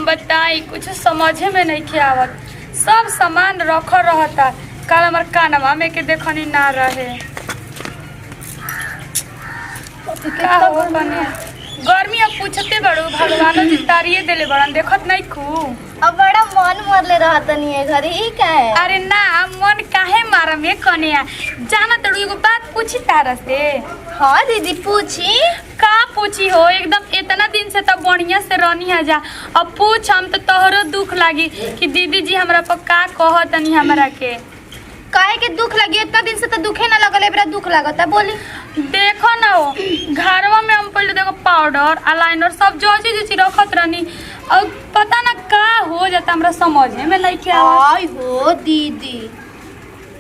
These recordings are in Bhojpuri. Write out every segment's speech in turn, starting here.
बताई कुछ समझे में नहीं आवत। सब सामान रखल रहता, कल हमार कानवा में के देखनी ना रहे। का हो कने गर्मी अब पूछते बड़ू भगवान जी तारिये देले बड़न देखत नहीं खू। अब बड़ा मन मरले रहत नहीं है घर ही का है। अरे ना मन काहे मारम है कने जाना तड़ू एगो बात पूछी तारा से। हाँ दीदी पूछी। का पूछी हो एकदम इतना दिन से तब बढ़िया से रहनी है जा। अब पूछ हम तो तोहरो दुख लागी कि दीदी जी हमरा पर का कहतनी हमरा के। काहे के दुख लगी इतना दिन से तो दुखे ना लगल है, बड़ा दुख लागता बोली। देखो ना हो घरवा में हम पहले देखो पाउडर आईलाइनर सब जो चीज रखत रहनी और पता ना का हो जाता हमरा समझ में नहीं के आवत। आई हो दीदी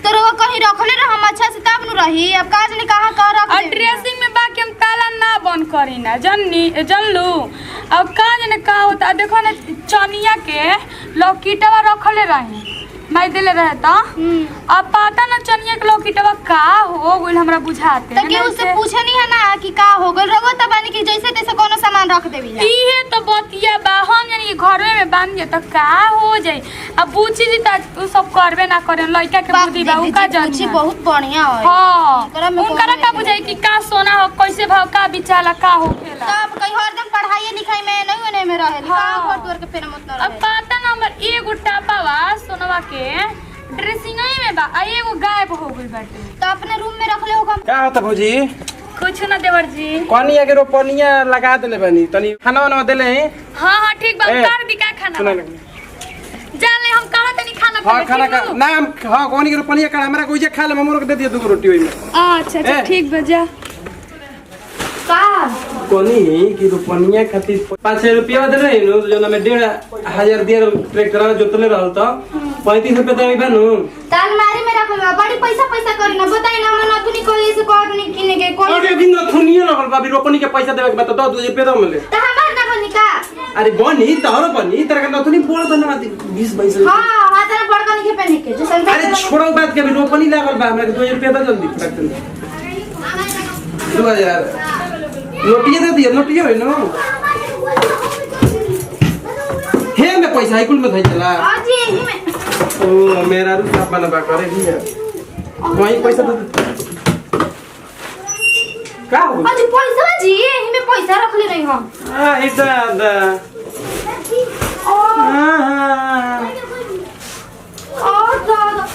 तो वो कहीं रखले रह हम अच्छा से तब न रही। अब काज ने कहां का रख और ड्रेसिंग में बाकी हम ताला ना बंद करी ना जनलू। अब काज ने का होता देखो ना चनिया के लॉकेटवा रखले रही मैं दिले रहे तो अब पता ना चनिया के लॉकेटवा का हो गइल हमरा बुझाते त के उससे पूछे नहीं है ना कि का हो गइल रगो त बानी कि जैसे तैसे कोनो सामान रख देबी ना। इहे तो बतिया बा हम यानी घरवे में बांध दे तो का हो जाई। अब पूछी जी त उ सब करबे ना करे लइका के बुद्धि बा उ का जानी बहुत बढ़िया है। हां उनकरा का बुझाई कि का सोना हो कैसे भाव का बिचाला का होखेला। तब कहीं हरदम पढ़ाई लिखाई में नहीं होने में रहे का घर द्वार के फेर मत न रहे। अब पता ना हमर एगो टापावा सोनवा के ड्रेसिंग में बा एगो गायब हो गइल बाटे। तो अपने रूम में रख ले होगा। का होता भौजी? कुछ ना देवर जी कनिया के रोपनिया लगा देले बनी तनी खाना वाना देले हैं। हां ठीक बा कर दी का खाना सुना जाले हम कहा तनी खाना हां खाना का नाम हां कोनी के रोपनिया का हमरा कोई जे खा ले हमरो के दे दियो दो रोटी ओइ में। अच्छा अच्छा ठीक बजा का कोनी की रोपनिया खातिर 500 रुपया देले है नो जो ना में 1500 दिया ट्रैक्टर जोतले रहल त 35 रुपया देबे बानू ताल मारी में रख ले बड़ी पैसा करी ना बताई ना मन अतुनी कोई से कहत नहीं किने के कोई। अरे दिन थुनिया लगल बाबी रोपनी के पैसा देबे के बता 10 रुपया दो मिले त हमार ना बनी का। अरे बनी तहरो बनी तेरा का नथुनी बोल धन्यवाद 20 पैसा। हां तेरा बड़का नहीं के पहने के जो संग। अरे छोड़ो बात के अभी रोपनी लागल बा हमरा के 2 रुपया दे जल्दी फटक दे 2000 नोटिया दे दिया नोटिया है ना हे में पैसा है कुल में धइ चला। हां जी यही में ओ मेरा रू सब बनबा करे भी है वही पैसा दे का हो हां जी पैसा जी यही में पैसा रख ले रही हम। हां इधर दा हां और दादा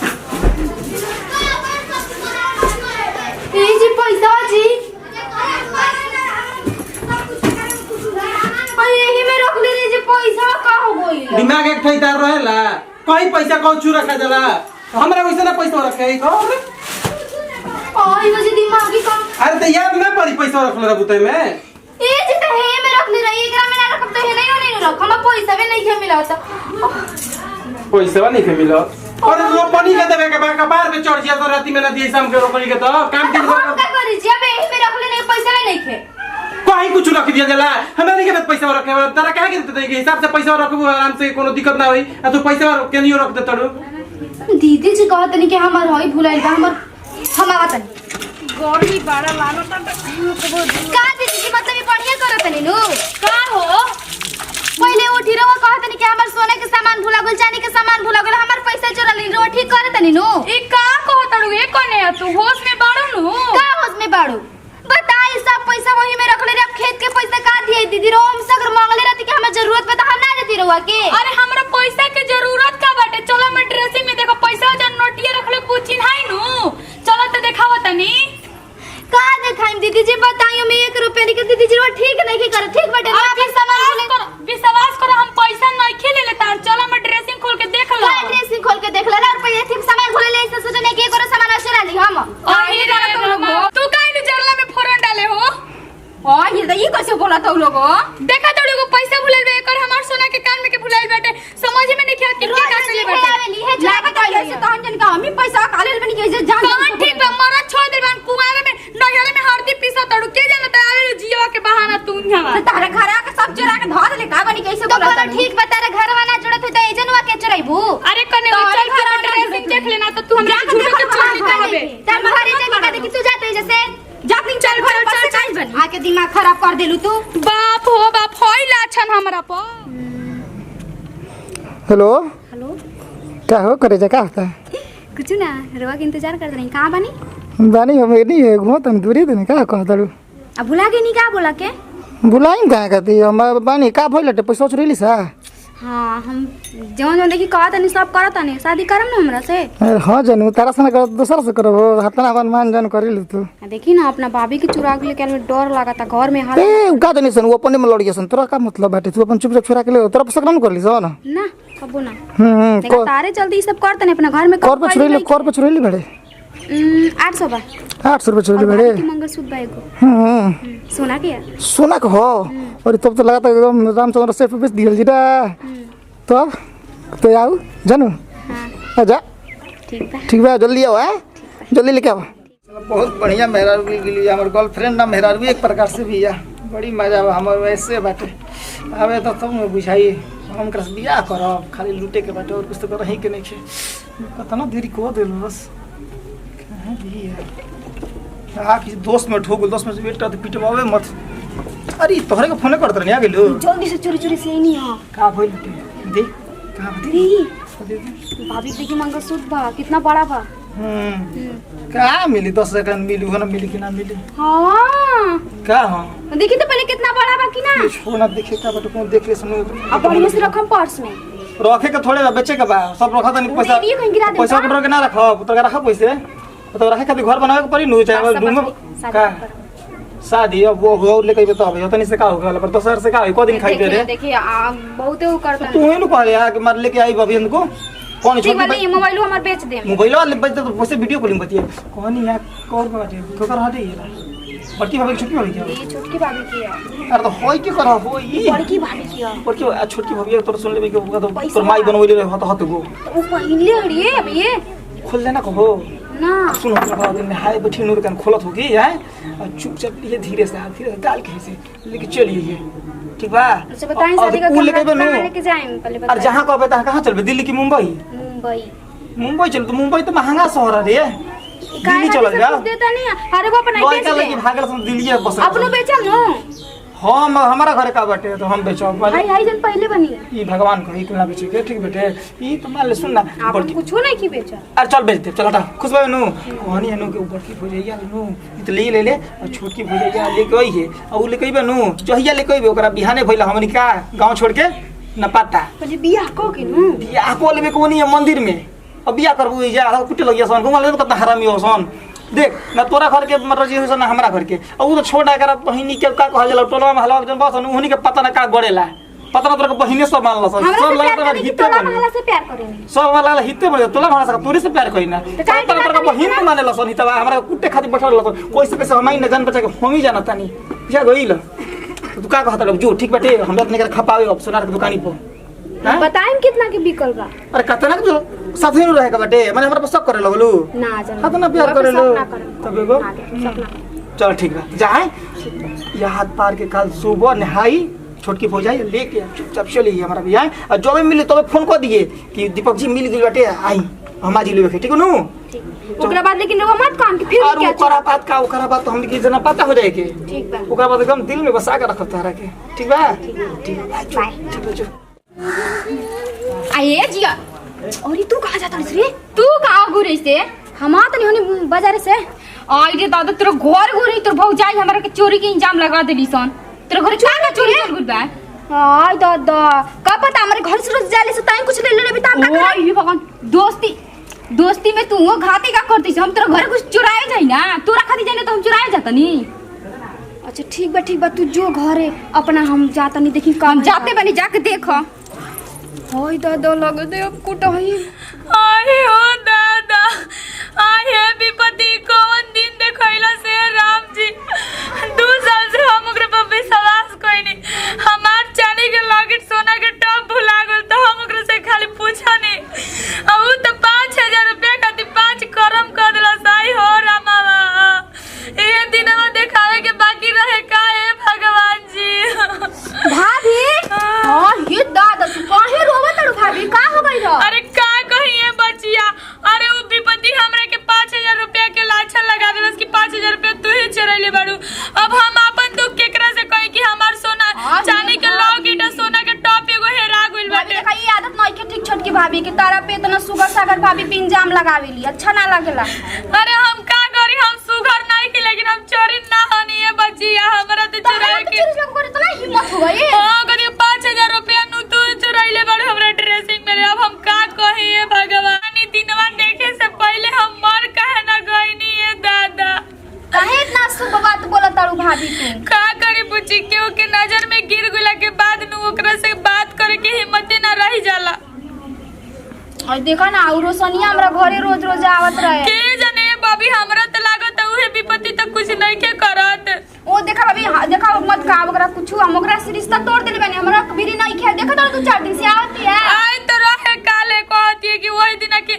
ये जी पैसा जी यही में रख ले जी पैसा का हो गई। दिमाग एक ठैदार रहेला कहीं पैसा कौन चू रखा जाला हमरा वैसे ना पैसा रखे है कौन आई वजह दिमागी का। अरे तो याद ना पड़ी पैसा रखले रबुते में ए जी तो हे में रख ले रही एकरा में ना रखब तो हे नहीं रख हम पैसा भी नहीं के मिला होता पैसा नहीं के मिलो और रोपनी के देवे के बार पे चढ़ जिया तो राती में ना दिए शाम के रोपनी के तो काम के हम का करी जी अब यही में रख ले नहीं पैसा नहीं के कहीं कुछ रख दिया जाला हमरा नहीं के बात पैसा रखे तारा काहे के देते के हिसाब से पैसा रखबो आराम से कोनो दिक्कत ना होई आ तू पैसा के नहीं रख दे तड़ो। दीदी जी कहत नहीं कि हमर होई भुलाइल बा हमर हम आवत नहीं गर्मी बड़ा लागत का दीदी जी मतलब ये बढ़िया करत नहीं नु का हो पहले उठी रहो कहत नहीं कि हमर सोने के सामान भुला गेल चांदी के सामान भुला गेल हमर पैसा चोरा ली रो ठीक करत नहीं नु ई का कहतड़ू ए कोने तू होश में बाड़ू नु का होश में बाड़ू बताई सब पैसा वही में रख ले अब खेत के पैसा का दिए दीदी रो हम सगर मांगले रहती कि हमें जरूरत पे तो हम ना देती रहुआ के। अरे हमरा पैसा के जरूरत का बाटे चलो मैं ड्रेसिंग में देखो पैसा जो नोटिया रखले पूछी नहीं नु चलो तो दिखाओ तनी का दिखाई दीदी जी बताइयो मैं 1 रुपया के दीदी जी रो ठीक नहीं की करे ठीक बटे विश्वास करो हम पैसा नहीं खेले लेता चलो मैं ड्रेसिंग खोल के देख लो ड्रेसिंग खोल के देख ले और पैसा ठीक सामान खोले ले से सोचने के करो सामान चुरा ली हम तू काहे नु जरला में फोरन डाले हो हां ये कैसे बोला था लोगो देखा तोड़ी को पैसा भुलाइल बे कर हमार सोना के कान में के भुलाइल बाटे समझ में नहीं खेत के का चले बाटे है जा के ऐसे तो हम जन का हम ही पैसा काले बनी कैसे जान कौन ठीक बा मरा छोड़ दे बन कुआरे में नहरे में हरदी पीसा तड़ू के जानता आवे जियो के बहाना तू हवा तारा घर के सब चुरा के धर ले का बनी कैसे बोला तो ठीक बता रे घर वाला जुड़त है तो एजनवा के चुराइबू। अरे कने चल के ड्रेसिंग देख लेना तो तू हमरा झूठ के चोरी देबे तब घरे जाके का देखी तू जाते जैसे जाती चल घर चल बन आके दिमाग खराब कर देलू तू बाप हो बाप होई लाछन हमरा पर हेलो हेलो क्या हो करे जा क्या होता है कुछ ना रवा के इंतजार कर रही कहाँ बानी बानी हम नहीं है घूमो तुम दूरी तो नहीं क्या कहता लू अब भुला गई नहीं का बोला के बुलाई कहाँ कहती हम बानी का भइल लटे पैसा सोच रही सा हाँ हम जौन जौन देखी कहता नहीं सब करता नहीं शादी करम ना हमरा से अरे हाँ जानू तारा से ना कर दूसरा से करो हाथना अपन मान जान कर ली तू देखी ना अपना भाभी की चुरा के लेके डर लगा था घर में हाल ए का नहीं सन वो अपने में लड़ गया सन तोरा का मतलब बाटे तू अपन चुपचाप छुरा के ले तोरा पसक ना कर ली सो ना ना कबो ना देखा तारे चलते ये सब करते नहीं अपना घर में कर पे छुरी ले बड़े 800 बा 800 रुपये छुरी बड़े मंगलसूत्र बा एगो सोना के यार सोना का हो और तब तो लगाता एकदम रामचंद्र सेठ बेच दियल जीरा तो आओ जानू हाँ आजा ठीक बा जल्दी आओ है जल्दी लेके आओ बहुत बढ़िया मेहरारू के लिए हमारे गर्लफ्रेंड ना मेहरारू एक प्रकार से भी है बड़ी मजा आवा हमारे वैसे बाटे अबे तो तुम बुझाइए हम कर बियाह करब खाली लूटे के बाटे और कुछ तो कर ही के नहीं छे कतना देरी को देल बस कहां भी है आ किसी दोस्त में ठोक दोस्त में बेटा तो पिटवावे मत अरे तोहरे के फोन करत नहीं आ गेलो जल्दी से चोरी चोरी से नहीं हां का भइल दे का दे भाभी देखी मंगलसूत्र बा कितना बड़ा बा का मिली 10 सेकंड मिली हो ना मिली कि ना मिली हाँ का हाँ देखी तो पहले कितना बड़ा बा कि ना छोना देखे का बट कौन देख ले सुनो अब बढ़िया से रखम पर्स में रखे के थोड़े बेचे के बा सब रखा तनी पैसा नहीं कहीं गिरा दे पैसा कटोर के ना रखब तो रखा पैसे तो रखे खातिर घर बनावे के पड़ी नु चाहे रूम में का शादी अब वो ले कई बता अब तनी से का होगा पर 10 से का को दिन खाई दे रे देखिए बहुत वो करता तू ही नु कहले आ कि मार लेके आई बबी इनको कौन ठीक वाली मोबाइल हमार बेच दे मोबाइल वाले बच तो वैसे वीडियो कॉलिंग बतिए कौन यार कौन बाटे कोकर हटे ये बड़की भाभी छोटी भाभी क्या ये छोटकी भाभी की है अरे तो होई के करा होई बड़की भाभी की है बड़की छोटकी भाभी तोर सुन लेबे के तो तोर माई बनवले रहे हत गो वो पहले हड़िए अब ये खोल देना कहो ना सुनो तो दिन में हाय बैठी नूर कान खोलत होगी है और चुपचाप ये धीरे से डाल के से लेके चलिए ठीक बा अच्छा बताएं शादी का कहाँ लेके जाएं पहले और जहां कहबे तहां कहां चलबे दिल्ली की मुंबई मुंबई चल तो मुंबई तो महंगा शहर है रे दिल्ली चल जा देता नहीं अरे वो अपना बेच दे लगी भागल से दिल्ली बस अपनो बेचल नो हम हमारा घर का बाटे तो हम बेचब हाय जन पहले बनी ई भगवान को ही ना बेचे के ठीक बेटे ई तो मान ले सुन ना आप कुछ नहीं की बेचा अरे चल बेच दे चल हटा खुश भाई नु कहानी है नु के ऊपर की हो जाइया नु इ तो ले ले और छोटकी हो जाइया लेके आई है और लेके आइबे नु जहिया लेके आइबे ओकरा बिहाने भइला हमनी का गांव छोड़ के न पता पहले बियाह को के नु बियाह को लेबे कोनी है मंदिर में अब बियाह करबू जा कुटे लगिया सन घुमा ले तो कितना हरामी हो सन देख ना तोरा घर के मतलब जी हो ना हमरा घर के और वो तो छोड़ा कर बहिनी के का कहल जाला टोलवा में हलवा जन बस उन्हीं के पता ना का गड़ेला पता ना तोरा के बहिने सब मान ल सब लगता है हिते वाला से प्यार करेनी सब वाला हिते बने तोला भाषा का तोरे से प्यार कोई ना तोरा तोरा के बहिन के माने लसन हितवा हमरा कुटे खातिर बैठल लसन कोई से कैसे हमाई न जान बचा के हम ही जाना तानी जा गइल तू का कहत लोग जो ठीक बाटे हमरा अपने के खपावे अब सोनार के दुकानी पर बताएं कितना के बिकल बा अरे कतना के साथे नु रहे का बाटे माने हमरा पर सब करे लगलू ना जान कतना प्यार करे लो तब एगो चल ठीक बा जाए या हाथ पार के काल सुबह नहाई छोटकी हो जाए लेके चुपचाप चली हमारा भी आए और जो भी मिले तो फोन कर दिए कि दीपक जी मिल गई बाटे आई हम आज लेवे ठीक नु ओकरा बाद लेकिन वो मत काम के फिर क्या ओकरा बात तो हम की जना पता हो जाए के ठीक बा ओकरा बाद एकदम दिल में बसा के रखत तारा के ठीक बा ठीक बा ठीक बा आये जिया और तू कहाँ जाता रे तू कहाँ घुरे से हम आत नहीं होनी बाजार से आई रे दादा तेरा घर घुरी तोर भौजाई हमरा के चोरी के इंजाम लगा देली सन तेरा घर का चोरी चल गुड बा हाय दादा का पता हमारे घर से रोज जाले से ताई कुछ ले ले बिता का ओए ये भगवान दोस्ती में तू वो घाती का करती हम तेरा घर कुछ चुराए जाई ना तोरा खाती जाने तो हम चुराए जाता नहीं अच्छा ठीक बा तू जो घर है अपना हम जाता नहीं देखी काम जाते बनी जाके देखो हाय दादा लग दे अब कुटाई अरे ओ दादा आए विपत्ति कौन दिन देखैला से राम जी 2 साल से हम ओकरे पर विश्वास कोई नहीं हमार चांदी के लॉकेट सोना के टॉप भुला गेल तो हम ओकरे से खाली पूछा नहीं अब तो 5000 रुपया खातिर 5 करम कर देला साई हो रामा ये दिनवा देखावे के बाकी रहे का है भगवान जी भाभी हां ये दादा तू काहे रोवत रे भाभी का हो गई रो अरे का कहिए बचिया अरे वो विपत्ति हमरे के 5000 रुपया के लाछा लगा देलस कि 5000 रुपया तू ही चरैले बाड़ू अब हम अपन दुख केकरा से कहि कि हमार सोना चांदी भाभी कि तारा पे इतना सुगर सागर भाभी पिंजाम लगावेली अच्छा ना लगेला। अरे हम का करी, हम सुगर नहीं की लेकिन हम चोरी ना हनी है बचिया, हमरा तो चुराए के इतना हिम्मत हुआ ये। हां करी 5000 रुपया नु तू चुराइले बड़ हमरा ड्रेसिंग में। अब हम का कही है भगवान, ई दिनवा देखे से पहले हम मर काहे ना गईनी है दादा। काहे इतना शुभ बात बोला तारू भाभी तू? का करी बुची, केहू के नजर में गिर गुला के बाद नु ओकरा से बात करे के हिम्मत ना रही जाला। और देखा ना औरो सनिया हमरा घरे रोज रोज आवत रहे। के जाने भाभी, हमरा त लागत उहे विपत्ति त कुछ नहीं के करत। ओ देखा भाभी, देखा मत का ओकरा कुछ हम ओकरा से रिश्ता तोड़ देले बानी। हमरा बिरी नहीं खे देखा तो 2-4 दिन से आवती है। आई तो रहे काले कहती है कि वही दिन की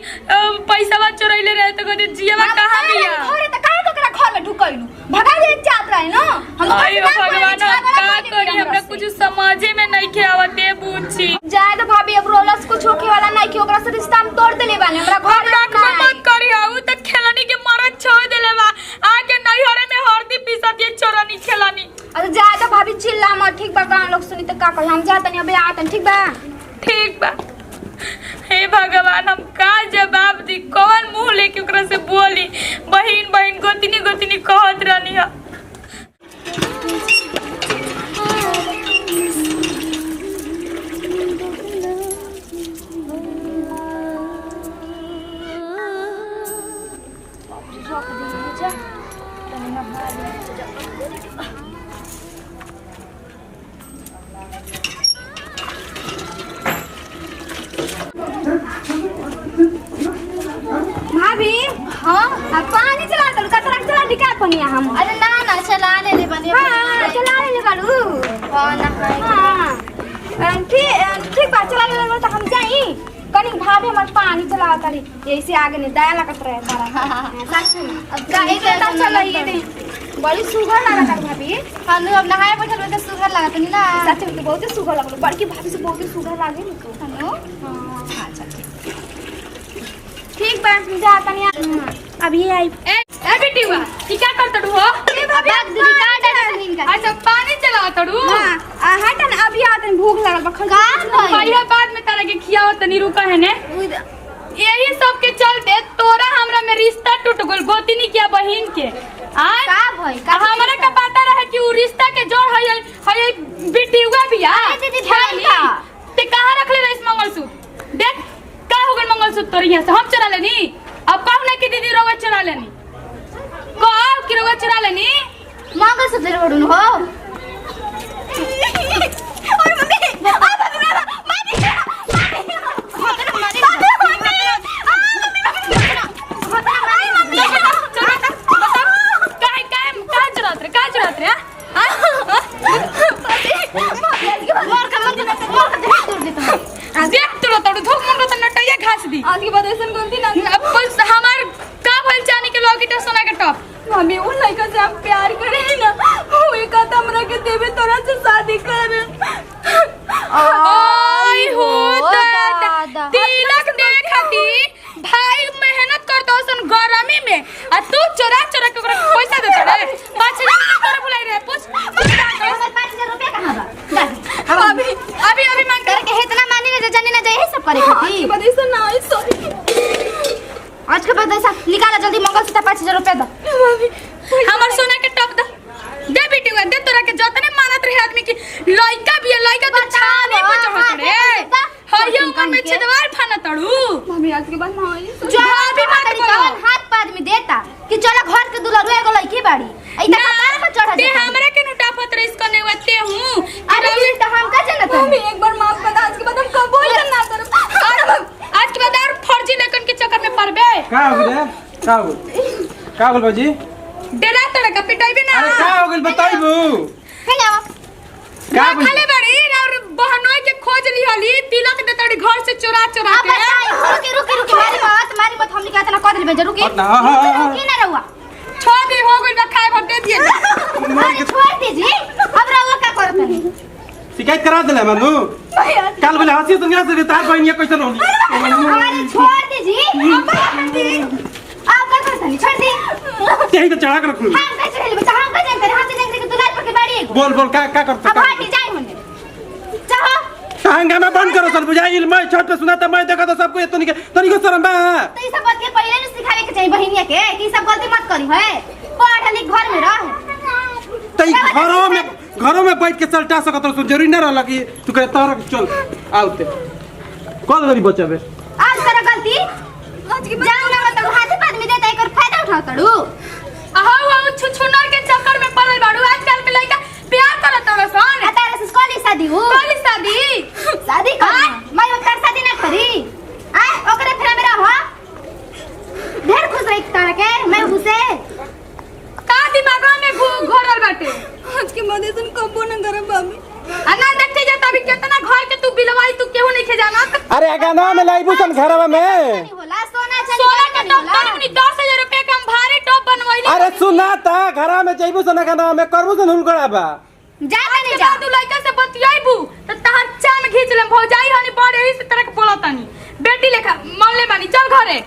पैसा चोरैले रहे तो कहती जियावा कहां बिया। घरे त काहे ओकरा घर में ढुकैलू भगा दे चाहत रहे ना हम। आयो भगवान, हम का करी, हमरा कुछ समझे में नहीं के आवत है बुची। जाए तो भाभी अब रोलस कुछ होके वाला नहीं कि ओकरा से रिश्ता हम तोड़ देले बानी। हमरा घर रखबा मत करी, आऊ त खेलनी के मरद छोड़ देले बा। आके नहीं हरे में हरदी पीसत ये चोरनी खेलनी। अरे जाए तो भाभी चिल्ला मत, ठीक बा? गांव लोग सुनी तो का कही, हम जातनी अबे आतन, ठीक बा? ठीक बा। हे भगवान, हम का जवाब दी, कौन मुंह लेके ओकरा से बोली। बहिन बहिन गोतिनी गोतिनी कहत रहनी है। भाभी हाँ अब पानी चला दो, कतरा चला दिखा पनिया हम। अरे ना ना चला ले बनी। हां चला ले बालू। हां ना हां ठीक बा, चला ले तो हम जाई कनी। भाभी हमर पानी चला करी ऐसे आगे नहीं दया लगत रहे तारा। सच में अब का एक बेटा चला ये दे बड़ी सुगर लागत भाभी। हम अब नहाए बैठल तो सुगर लागत नहीं ना। सच में बहुत सुगर लागल, बड़की भाभी से बहुत सुगर लागे नी तो। हां अच्छा ठीक बा, जा तनिया अब ये आई। ए बेटी हुआ ई क्या करत हो? ए भाभी दीदी का डाल का। अच्छा पानी चलावत हड़ू? हां हट ना, अभी आतन भूख लागल बखल का पहिया बाद में तारा के खियावत तनी रुका है ने। यही सब के चलते तोरा हमरा में रिश्ता टूट गल, गोतिनी के बहिन के। आ का भई का हमरा का पता रहे कि उ रिश्ता के जोड़ है बेटी हुआ बिया। दीदी था ते कहां रखले रहिस मंगलसूत्र? देख का हो गल मंगलसूत्र तोर यहां से हम चुरा लेनी। अब कहू ना कि दीदी रोवा चुरा लेनी, कहो कि रोवा चुरा लेनी। मंगलसूत्र ओडुन हो। और मम्मी आ भाभी देख तोरा तोड़ धोक मुंडो त नटैया घास दी। आज के बाद ऐसा गलती ना। अब बस हमार का भइल चानी के लॉकेट सोना के टॉप। मम्मी उन लड़का से हम प्यार करे ना, वो एक हमरा के देवे तोरा से शादी कर। आई हो दादा, तिलक दे खाती भाई मेहनत करतो सन गरमी में आ तू चोरा चोरा के ओकरा पैसा देत रे। 5000 तोरा बुलाई रे पूछ। हमर 5000 रुपया कहां बा? हम अभी मांग कर के इतना मानी ना जानी ना जाए सब करे खाती। आज के बाद ऐसा ना, सॉरी। आज के बाद ऐसा निकाला जल्दी, मंगलसूत्र 5000 रुपया दो। हमर सोना के टॉप दे बेटी हुआ दे। तोरा के जतने मानत रहे आदमी की लइका भी लइका तो छाने पे चढ़त रे। हइया उमर में छेदवार फाना तड़ू। मम्मी आज के बाद ना आई। जो अभी मत बोलो। हाथ पाद में देता कि चलो घर के दुल्हा एगो लड़की बाड़ी ऐता कपार पर चढ़ा दे हमरा के नुटाफत रइस कने वते हूं। अरे तो हम का जानत मम्मी एक बार माफ कर, आज के बाद हम कबो ना करब। आज के बाद और फर्जी लेकन के चक्कर में पड़बे। का हो रे? का हो बाजी? डेरा तोरा का पिटाइबे ना। अरे का हो गइल बताइबू? है ना का बोल? खाले बड़ी और बहनोई के खोज ली हली तिलक दे तड़ी घर से चोरा चोरा अब के। रुकी मारी मत हमनी कहत ना कर देबे जरूर की। ना हां की ना रहुआ छोड़ दे, हो गइल बा खाए भर दे दिए। अरे छोड़ दीजिए, अब रहुआ का करत है? शिकायत करा देले मानू। कल बोले हंसी तो यहां से तार बहनिया कैसे होली? अरे छोड़ दीजिए, अब कर दी। आप का करत नहीं, छोड़ दी। यही तो चढ़ा के रख लूं। हम कैसे रहे बता, हम का जानते, हम से जानते कि दुलाल पर के बाड़ी है। बोल का करते? अब हट जाए होने चाहो हंगामा बंद करो सर बुझाई मैं छत पे सुनाता मैं देखा तो सबको इतनी तरीके शर्म बा तो ई सब बात के पहले ने सिखावे के चाहिए बहिनिया के कि ई सब गलती मत करी है पढ़ लिख घर में रह तई घरों में बैठ के चलटा सकत तो जरूरी ना रहला कि तू कहे तोरा चल आउते कॉल करी बचावे आज कर गलती आज की जान ना तो हाथी पाद में देता एकर फायदा उठा तड़ू आहो छुछुनर के चक्कर में पड़ल बाड़ू आजकल के लड़का प्यार करत रह सन तारा से कॉलेज शादी हो कॉलेज शादी कर मैं ओकर शादी ना करी आ ओकरे फेरा मेरा हो ढेर खुश रही तारा के मैं उसे का दिमाग में घोरल बाटे आज के मदे तुम कबो न करब बाबी अना देखते जाता अभी कितना घर के तू बिलवाई तू केहू नहीं खे जाना अरे गाना में लाइबू सन घरवा में होला सोना सोना के टॉप तनी 10000 रुपया के हम भारी टॉप बनवाइली अरे सुना ता घरा में जइबू सन गाना में करबू सन हुलगड़ा बा जा नहीं जा तू लड़का से बतियाइबू त तहां चान खींच ले भौजाई हनी बड़े इस तरह के बोलतानी बेटी लेखा मान ले बानी चल घरे